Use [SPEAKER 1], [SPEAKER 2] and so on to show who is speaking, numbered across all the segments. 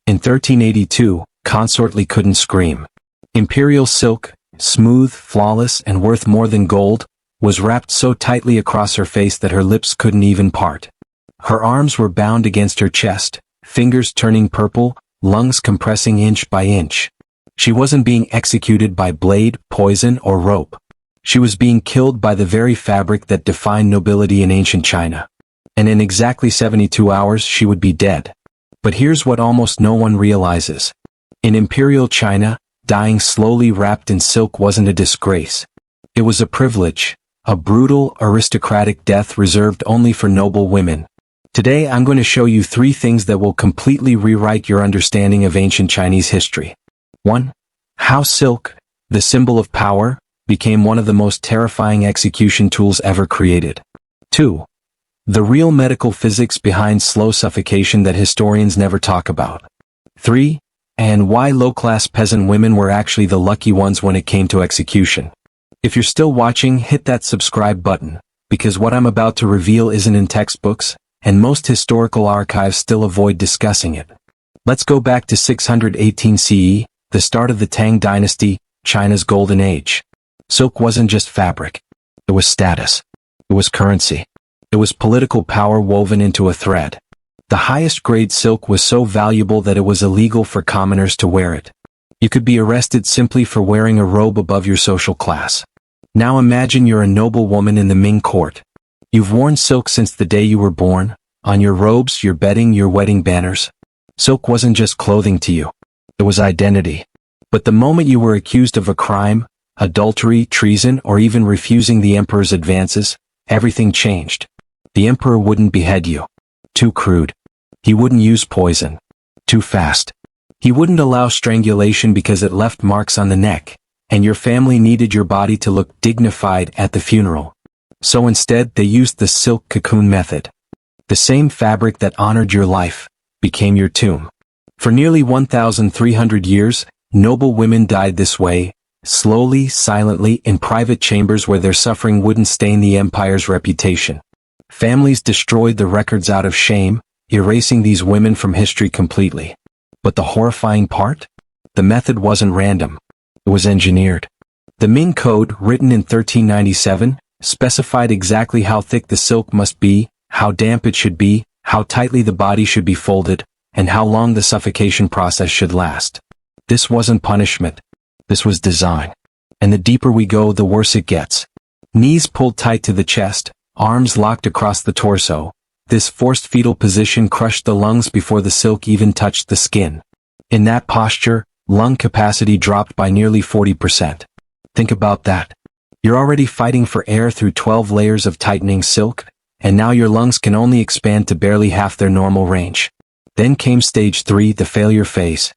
[SPEAKER 1] In 1382, Consort Li couldn't scream. Imperial silk, smooth, flawless, and worth more than gold, was wrapped so tightly across her face that her lips couldn't even part. Her arms were bound against her chest, fingers turning purple, lungs compressing inch by inch. She wasn't being executed by blade, poison, or rope. She was being killed by the very fabric that defined nobility in ancient China. And in exactly 72 hours she would be dead. But here's what almost no one realizes. In Imperial China, dying slowly wrapped in silk wasn't a disgrace. It was a privilege, a brutal, aristocratic death reserved only for noble women. Today I'm going to show you 3 things that will completely rewrite your understanding of ancient Chinese history. 1. How silk, the symbol of power, became one of the most terrifying execution tools ever created. 2. The real medical physics behind slow suffocation that historians never talk about. 3. And why low-class peasant women were actually the lucky ones when it came to execution. If you're still watching, hit that subscribe button, because what I'm about to reveal isn't in textbooks, and most historical archives still avoid discussing it. Let's go back to 618 CE, the start of the Tang dynasty, China's golden age. Silk wasn't just fabric. It was status. It was currency. It was political power woven into a thread. The highest grade silk was so valuable that it was illegal for commoners to wear it. You could be arrested simply for wearing a robe above your social class. Now imagine you're a noble woman in the Ming court. You've worn silk since the day you were born, on your robes, your bedding, your wedding banners. Silk wasn't just clothing to you. It was identity. But the moment you were accused of a crime, adultery, treason, or even refusing the emperor's advances, everything changed. The emperor wouldn't behead you. Too crude. He wouldn't use poison. Too fast. He wouldn't allow strangulation because it left marks on the neck, and your family needed your body to look dignified at the funeral. So instead they used the silk cocoon method. The same fabric that honored your life became your tomb. For nearly 1,300 years, noble women died this way, slowly, silently, in private chambers where their suffering wouldn't stain the empire's reputation. Families destroyed the records out of shame, erasing these women from history completely. But the horrifying part? The method wasn't random. It was engineered. The Ming Code, written in 1397, specified exactly how thick the silk must be, how damp it should be, how tightly the body should be folded, and how long the suffocation process should last. This wasn't punishment. This was design. And the deeper we go, the worse it gets. Knees pulled tight to the chest, arms locked across the torso. This forced fetal position crushed the lungs before the silk even touched the skin. In that posture, lung capacity dropped by nearly 40%. Think about that. You're already fighting for air through 12 layers of tightening silk, and now your lungs can only expand to barely half their normal range. Then came stage 3, the failure phase.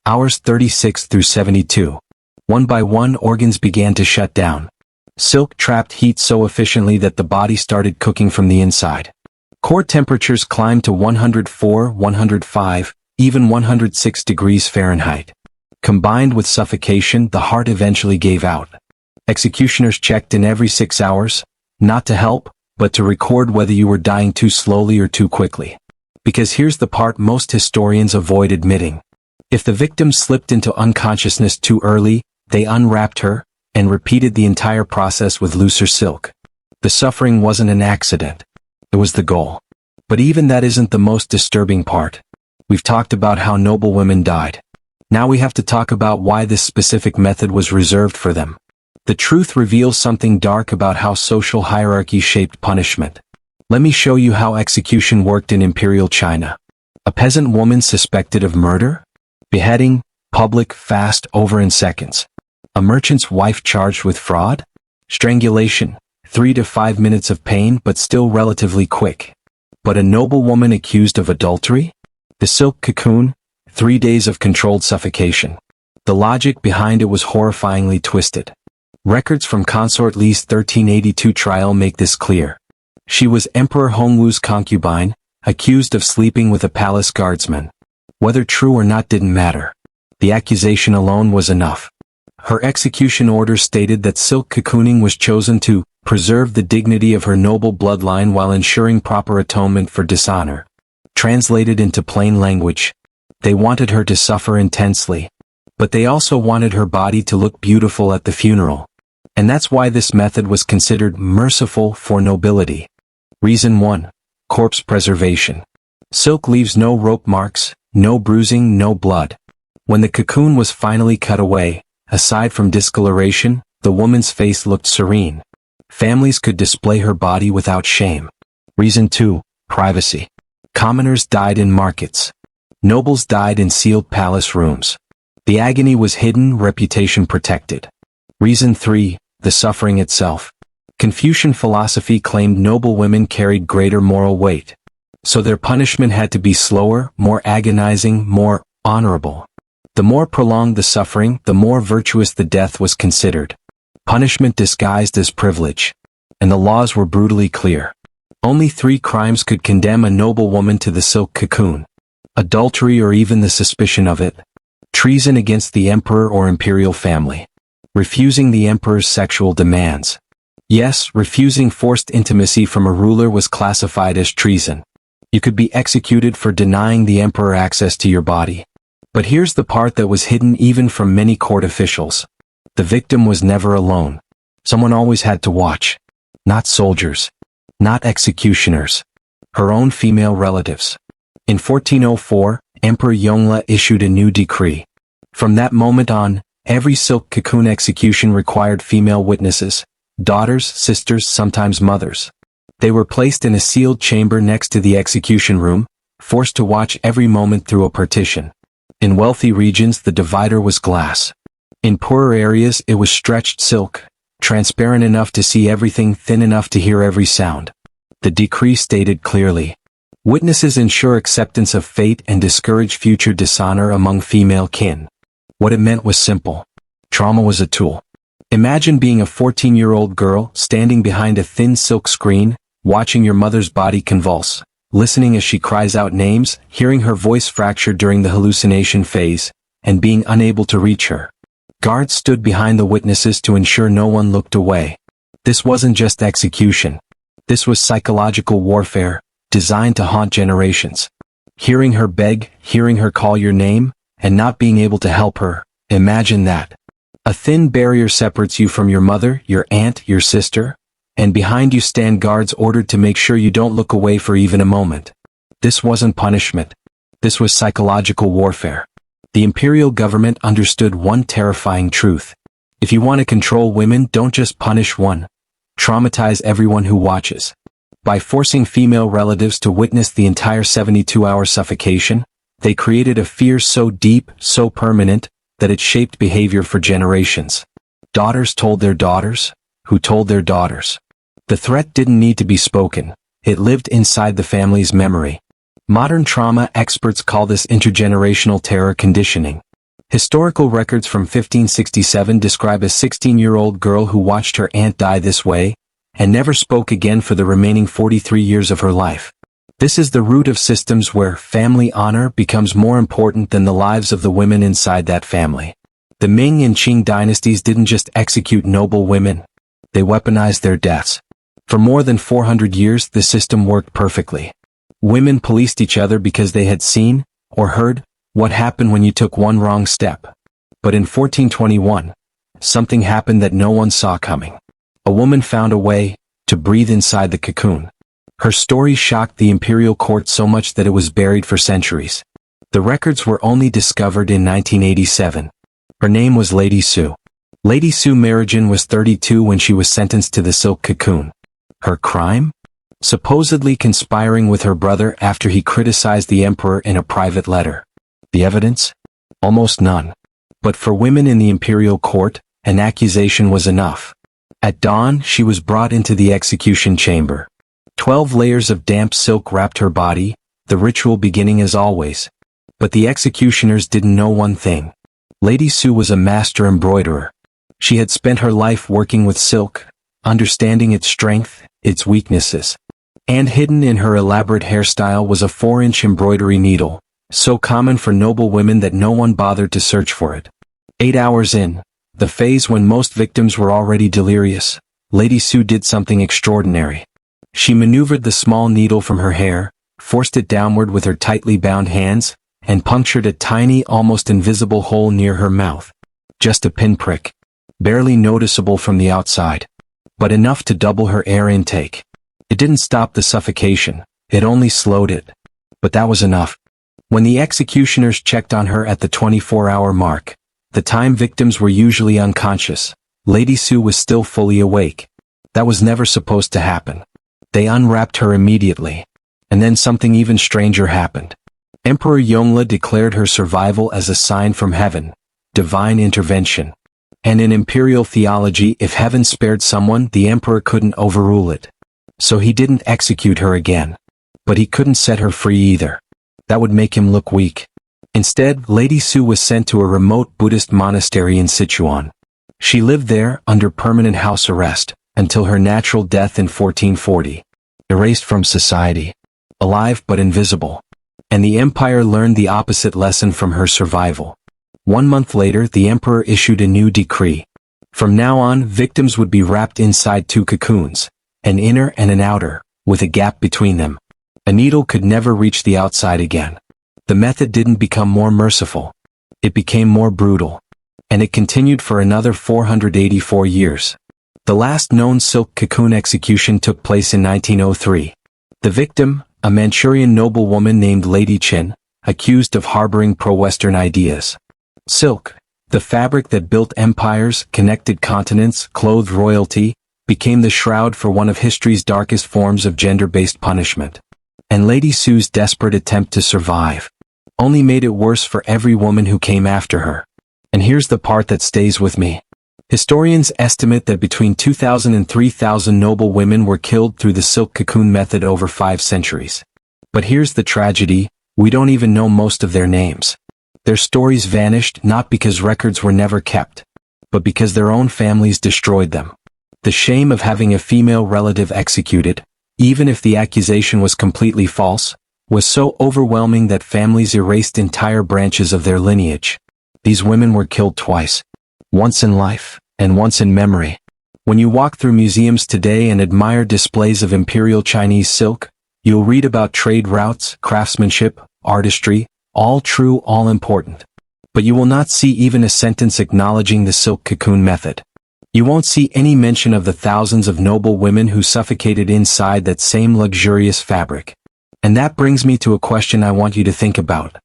[SPEAKER 1] Hours 36 through 72. One by one, organs began to shut down. Silk trapped heat so efficiently that the body started cooking from the inside. Core temperatures climbed to 104, 105, even 106 degrees Fahrenheit. Combined with suffocation, the heart eventually gave out. Executioners checked in every 6 hours, not to help, but to record whether you were dying too slowly or too quickly. Because here's the part most historians avoid admitting. If the victim slipped into unconsciousness too early, they unwrapped her, and repeated the entire process with looser silk. The suffering wasn't an accident. It was the goal. But even that isn't the most disturbing part. We've talked about how noble women died. Now we have to talk about why this specific method was reserved for them. The truth reveals something dark about how social hierarchy shaped punishment. Let me show you how execution worked in Imperial China. A peasant woman suspected of murder? Beheading, public, fast, over in seconds. A merchant's wife charged with fraud? Strangulation, 3 to 5 minutes of pain but still relatively quick. But a noble woman accused of adultery? The silk cocoon, 3 days of controlled suffocation. The logic behind it was horrifyingly twisted. Records from Consort Li's 1382 trial make this clear. She was Emperor Hongwu's concubine, accused of sleeping with a palace guardsman. Whether true or not didn't matter. The accusation alone was enough. Her execution order stated that silk cocooning was chosen to preserve the dignity of her noble bloodline while ensuring proper atonement for dishonor. Translated into plain language, They wanted her to suffer intensely. But they also wanted her body to look beautiful at the funeral. And that's why this method was considered merciful for nobility. Reason 1. Corpse preservation. Silk leaves no rope marks, no bruising, no blood. When the cocoon was finally cut away, aside from discoloration, the woman's face looked serene. Families could display her body without shame. Reason 2. Privacy. Commoners died in markets. Nobles died in sealed palace rooms. The agony was hidden, reputation protected. Reason 3. The suffering itself. Confucian philosophy claimed noble women carried greater moral weight. So their punishment had to be slower, more agonizing, more honorable. The more prolonged the suffering, the more virtuous the death was considered. Punishment disguised as privilege. And the laws were brutally clear. Only 3 crimes could condemn a noble woman to the silk cocoon. Adultery or even the suspicion of it. Treason against the emperor or imperial family. Refusing the emperor's sexual demands. Yes, refusing forced intimacy from a ruler was classified as treason. You could be executed for denying the emperor access to your body. But here's the part that was hidden even from many court officials. The victim was never alone. Someone always had to watch. Not soldiers. Not executioners. Her own female relatives. In 1404, Emperor Yongle issued a new decree. From that moment on, every silk cocoon execution required female witnesses, daughters, sisters, sometimes mothers. They were placed in a sealed chamber next to the execution room, forced to watch every moment through a partition. In wealthy regions, the divider was glass. In poorer areas, it was stretched silk, transparent enough to see everything, thin enough to hear every sound. The decree stated clearly, witnesses ensure acceptance of fate and discourage future dishonor among female kin. What it meant was simple. Trauma was a tool. Imagine being a 14-year-old girl standing behind a thin silk screen, watching your mother's body convulse, listening as she cries out names, hearing her voice fracture during the hallucination phase, and being unable to reach her. Guards stood behind the witnesses to ensure no one looked away. This wasn't just execution. This was psychological warfare, designed to haunt generations. Hearing her beg, hearing her call your name, and not being able to help her, imagine that. A thin barrier separates you from your mother, your aunt, your sister, and behind you stand guards ordered to make sure you don't look away for even a moment. This wasn't punishment. This was psychological warfare. The imperial government understood one terrifying truth. If you want to control women, don't just punish one. Traumatize everyone who watches. By forcing female relatives to witness the entire 72-hour suffocation, they created a fear so deep, so permanent, that it shaped behavior for generations. Daughters told their daughters, who told their daughters. The threat didn't need to be spoken. It lived inside the family's memory. Modern trauma experts call this intergenerational terror conditioning. Historical records from 1567 describe a 16-year-old girl who watched her aunt die this way, and never spoke again for the remaining 43 years of her life. This is the root of systems where family honor becomes more important than the lives of the women inside that family. The Ming and Qing dynasties didn't just execute noble women. They weaponized their deaths. For more than 400 years, the system worked perfectly. Women policed each other because they had seen, or heard, what happened when you took one wrong step. But in 1421, something happened that no one saw coming. A woman found a way to breathe inside the cocoon. Her story shocked the imperial court so much that it was buried for centuries. The records were only discovered in 1987. Her name was Lady Su. Lady Su Marijan was 32 when she was sentenced to the silk cocoon. Her crime? Supposedly conspiring with her brother after he criticized the emperor in a private letter. The evidence? Almost none. But for women in the imperial court, an accusation was enough. At dawn, she was brought into the execution chamber. 12 layers of damp silk wrapped her body, the ritual beginning as always. But the executioners didn't know one thing. Lady Su was a master embroiderer. She had spent her life working with silk, understanding its strength, its weaknesses. And hidden in her elaborate hairstyle was a 4-inch embroidery needle, so common for noble women that no one bothered to search for it. 8 hours in, the phase when most victims were already delirious, Lady Su did something extraordinary. She maneuvered the small needle from her hair, forced it downward with her tightly bound hands, and punctured a tiny, almost invisible hole near her mouth. Just a pinprick. Barely noticeable from the outside, but enough to double her air intake. It didn't stop the suffocation, it only slowed it. But that was enough. When the executioners checked on her at the 24-hour mark, the time victims were usually unconscious, Lady Sue was still fully awake. That was never supposed to happen. They unwrapped her immediately. And then something even stranger happened. Emperor Yongle declared her survival as a sign from heaven, divine intervention. And in imperial theology, if heaven spared someone, the emperor couldn't overrule it. So he didn't execute her again. But he couldn't set her free either. That would make him look weak. Instead, Lady Sue was sent to a remote Buddhist monastery in Sichuan. She lived there, under permanent house arrest, until her natural death in 1440. Erased from society. Alive but invisible. And the empire learned the opposite lesson from her survival. 1 month later, the emperor issued a new decree. From now on, victims would be wrapped inside 2 cocoons, an inner and an outer, with a gap between them. A needle could never reach the outside again. The method didn't become more merciful. It became more brutal. And it continued for another 484 years. The last known silk cocoon execution took place in 1903. The victim, a Manchurian noblewoman named Lady Qin, accused of harboring pro-Western ideas. Silk, the fabric that built empires, connected continents, clothed royalty, became the shroud for one of history's darkest forms of gender-based punishment. And Lady Sue's desperate attempt to survive only made it worse for every woman who came after her. And here's the part that stays with me. Historians estimate that between 2,000 and 3,000 noble women were killed through the silk cocoon method over 5 centuries. But here's the tragedy, we don't even know most of their names. Their stories vanished not because records were never kept, but because their own families destroyed them. The shame of having a female relative executed, even if the accusation was completely false, was so overwhelming that families erased entire branches of their lineage. These women were killed twice. Once in life, and once in memory. When you walk through museums today and admire displays of imperial Chinese silk, you'll read about trade routes, craftsmanship, artistry, all true, all important. But you will not see even a sentence acknowledging the silk cocoon method. You won't see any mention of the thousands of noble women who suffocated inside that same luxurious fabric. And that brings me to a question I want you to think about.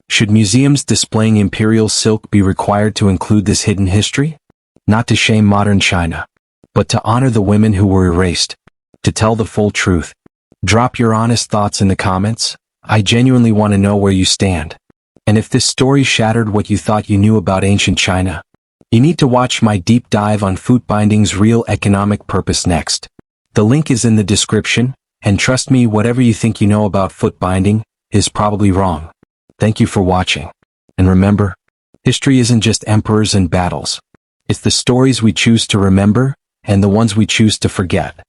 [SPEAKER 1] Should museums displaying imperial silk be required to include this hidden history? Not to shame modern China, but to honor the women who were erased. To tell the full truth. Drop your honest thoughts in the comments. I genuinely want to know where you stand. And if this story shattered what you thought you knew about ancient China, you need to watch my deep dive on foot binding's real economic purpose next. The link is in the description, and trust me, whatever you think you know about foot binding is probably wrong. Thank you for watching. And remember, history isn't just emperors and battles. It's the stories we choose to remember, and the ones we choose to forget.